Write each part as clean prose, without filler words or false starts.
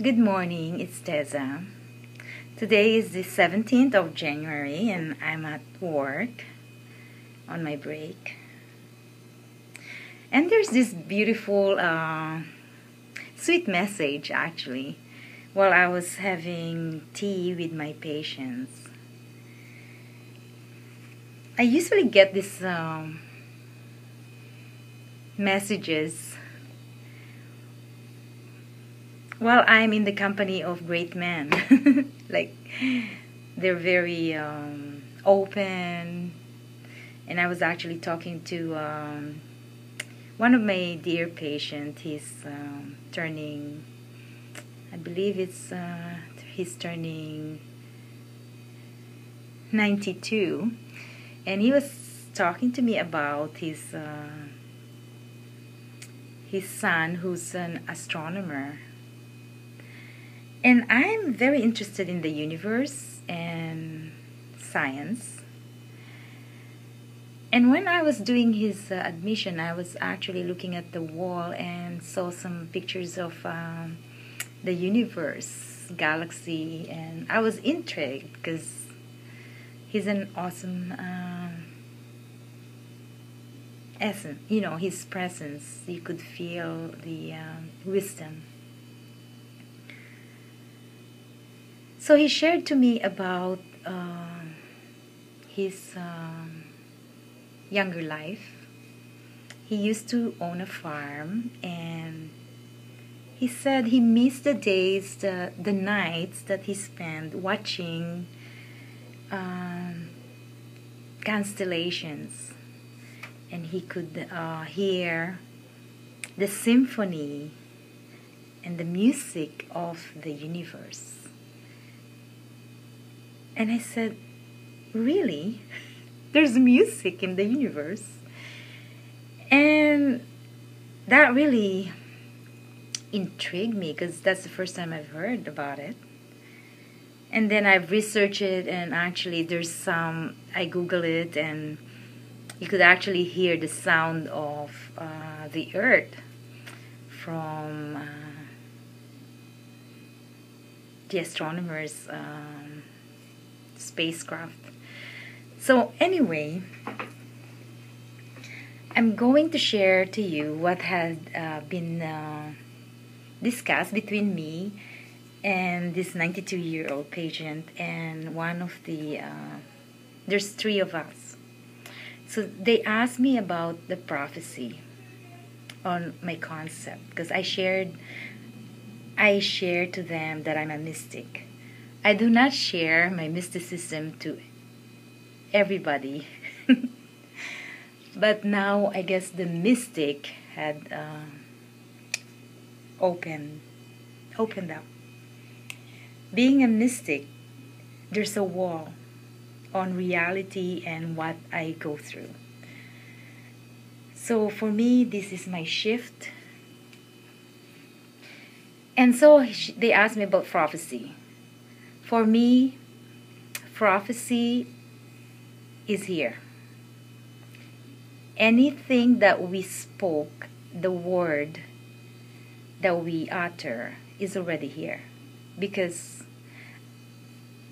Good morning, it's Teza. Today is the 17th of January and I'm at work on my break. And there's this beautiful, sweet message actually while I was having tea with my patients. I usually get these messages while I'm in the company of great men. Like, they're very open. And I was actually talking to one of my dear patients. He's turning, I believe he's turning 92. And he was talking to me about his son, who's an astronomer. And I'm very interested in the universe and science. And when I was doing his admission, I was actually looking at the wall and saw some pictures of the universe, galaxy, and I was intrigued because he's an awesome essence. You know, his presence, you could feel the wisdom. So he shared to me about his younger life. He used to own a farm, and he said he missed the days, the nights that he spent watching constellations, and he could hear the symphony and the music of the universe. And I said, really? There's music in the universe? And that really intrigued me because that's the first time I've heard about it. And then I've researched it, and actually I Google it, and you could actually hear the sound of the earth from the astronomers' spacecraft. So anyway, I'm going to share to you what had been discussed between me and this 92-year-old patient and one of the there's three of us. So they asked me about the prophecy on my concept because I shared to them that I'm a mystic. I do not share my mysticism to everybody. But now I guess the mystic had opened up. Being a mystic, there's a wall on reality and what I go through. So for me, this is my shift. And so they asked me about prophecy. For me, prophecy is here. Anything that we spoke, the word that we utter, is already here. Because,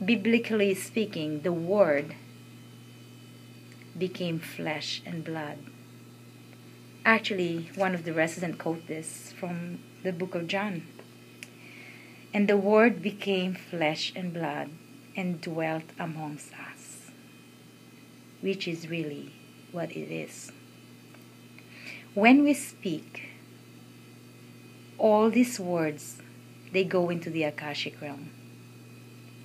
biblically speaking, the word became flesh and blood. Actually, one of the residents quote this from the book of John. And the word became flesh and blood and dwelt amongst us, which is really what it is. When we speak, all these words, they go into the Akashic realm.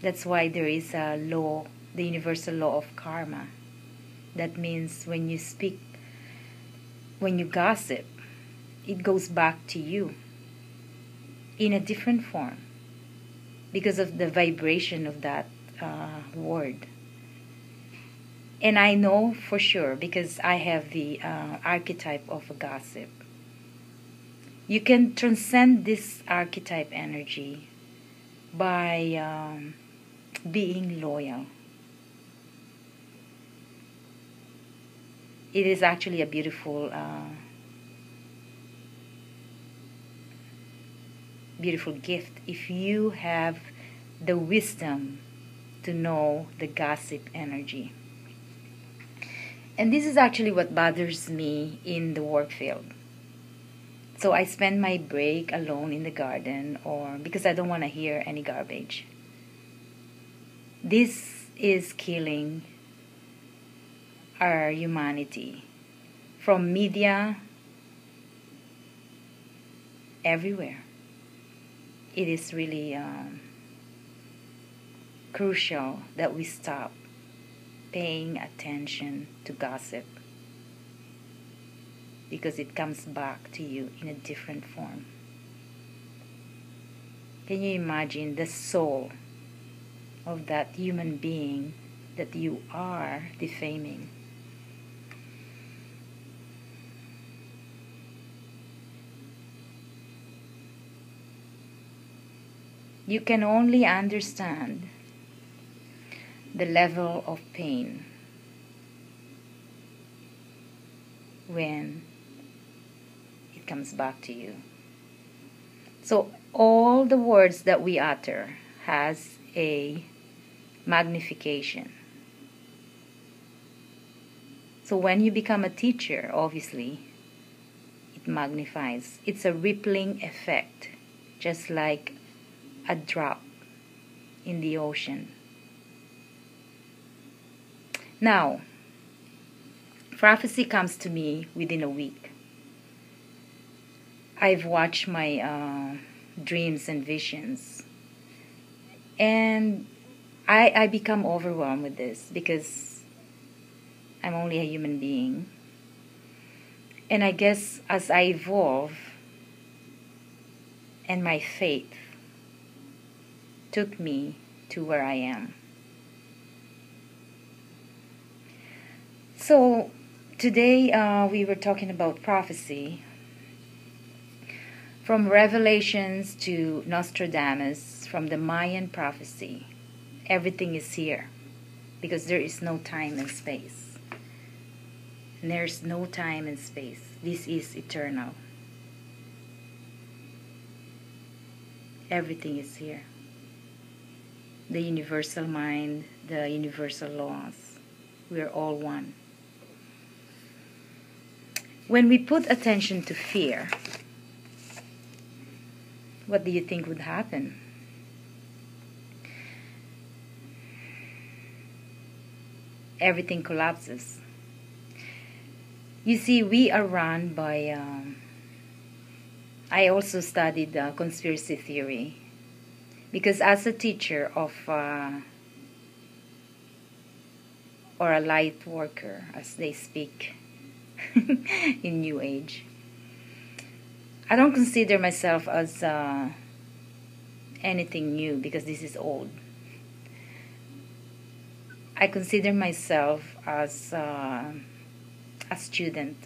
That's why there is a law, the universal law of karma. That means when you speak, when you gossip, it goes back to you in a different form because of the vibration of that word. And I know for sure because I have the archetype of a gossip. You can transcend this archetype energy by being loyal. It is actually a beautiful beautiful gift if you have the wisdom to know the gossip energy. And this is actually what bothers me in the work field. So I spend my break alone in the garden, or because I don't want to hear any garbage. This is killing our humanity. From media, everywhere. It is really crucial that we stop paying attention to gossip, because it comes back to you in a different form. Can you imagine the soul of that human being that you are defaming? You can only understand the level of pain when it comes back to you. So all the words that we utter has a magnification. So when you become a teacher, obviously, it magnifies. It's a rippling effect, just like a drop in the ocean. Now, prophecy comes to me within a week. I've watched my dreams and visions, and I become overwhelmed with this because I'm only a human being. And I guess as I evolve and my faith took me to where I am. So today we were talking about prophecy. From Revelations to Nostradamus, from the Mayan prophecy, everything is here because there is no time and space. And there's no time and space. This is eternal. Everything is here. The universal mind, the universal laws. We are all one. When we put attention to fear, what do you think would happen? Everything collapses. You see, we are run by... I also studied conspiracy theory. Because as a teacher of... or a light worker, as they speak in New Age, I don't consider myself as anything new because this is old. I consider myself as a student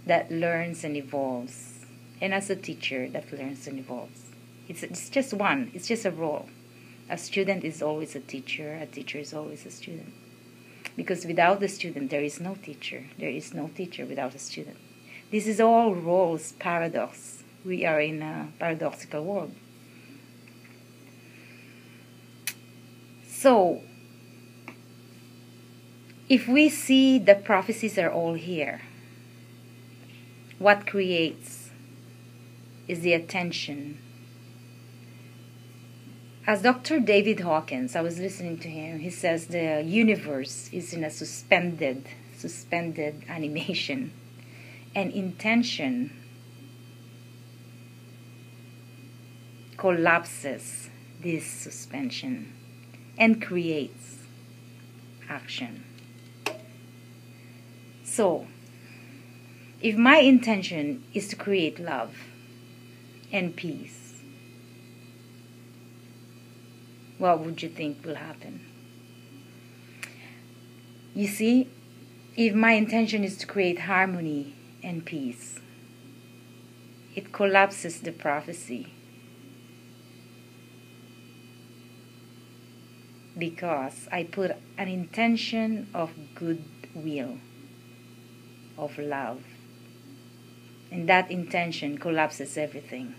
that learns and evolves, and as a teacher that learns and evolves. It's just one. It's just a role. A student is always a teacher. A teacher is always a student. Because without the student, there is no teacher. There is no teacher without a student. This is all roles paradox. We are in a paradoxical world. So, if we see the prophecies are all here, what creates is the attention. As Dr. David Hawkins, I was listening to him, he says the universe is in a suspended animation. And intention collapses this suspension and creates action. So, if my intention is to create love and peace, what would you think will happen? You see, if my intention is to create harmony and peace, it collapses the prophecy. Because I put an intention of goodwill, of love. And that intention collapses everything.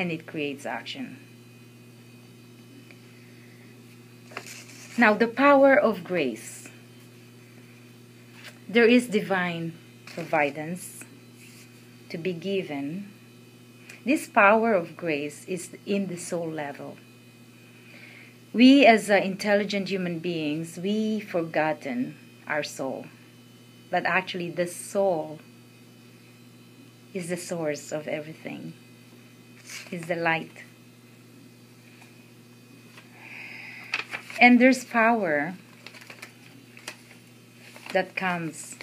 and it creates action. Now, the power of grace. There is divine providence to be given. This power of grace is in the soul level. We as intelligent human beings, we forgotten our soul. But actually the soul is the source of everything. Is the light. And there's power that comes.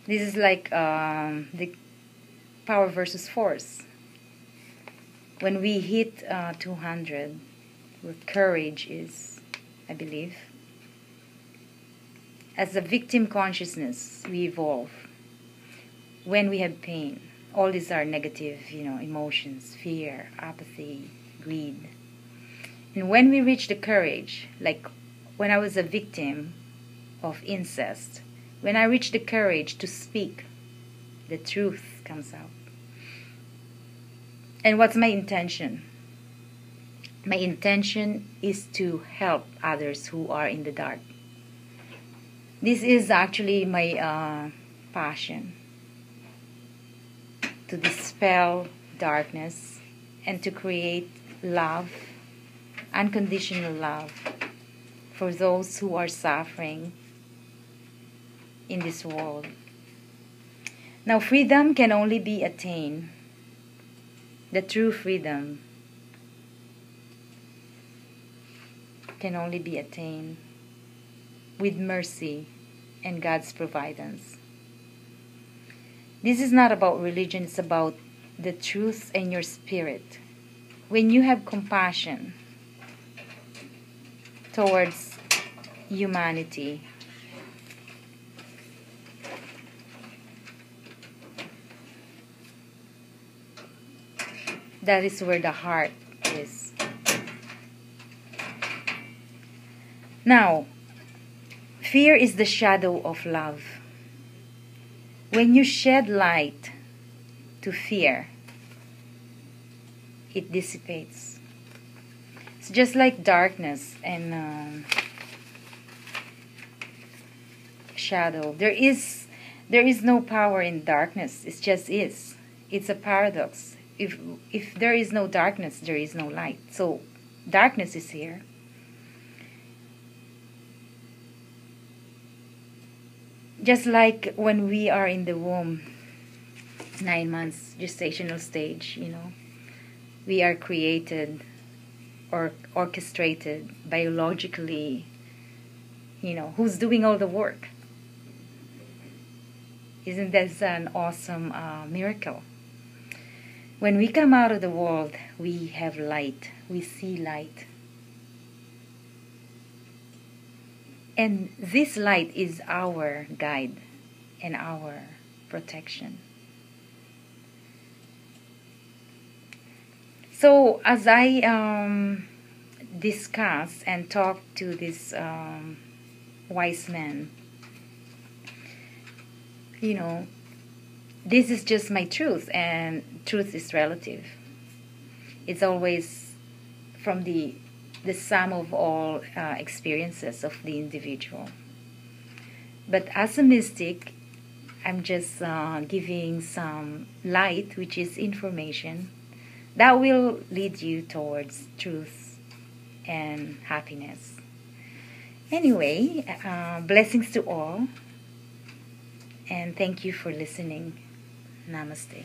This is like the power versus force. When we hit 200, what courage is, I believe. As a victim consciousness, we evolve. When we have pain, all these are negative, emotions, fear, apathy, greed. And when we reach the courage, like when I was a victim of incest, when I reached the courage to speak, the truth comes out. And what's my intention? My intention is to help others who are in the dark. This is actually my passion. To dispel darkness and to create love, unconditional love, for those who are suffering in this world. Now, freedom can only be attained. The true freedom can only be attained with mercy and God's providence. This is not about religion, it's about the truth in your spirit. When you have compassion towards humanity, that is where the heart is. Now, fear is the shadow of love. When you shed light to fear, it dissipates. It's just like darkness and shadow. There is no power in darkness. It just is. It's a paradox. If there is no darkness, there is no light. So darkness is here. Just like when we are in the womb, 9 months gestational stage, we are created or orchestrated biologically, who's doing all the work? Isn't that an awesome miracle? When we come out of the world, we have light. We see light. And this light is our guide and our protection. So as I discuss and talk to this wise man, this is just my truth, and truth is relative. It's always from the sum of all experiences of the individual. But as a mystic, I'm just giving some light, which is information, that will lead you towards truth and happiness. Anyway, blessings to all, and thank you for listening. Namaste.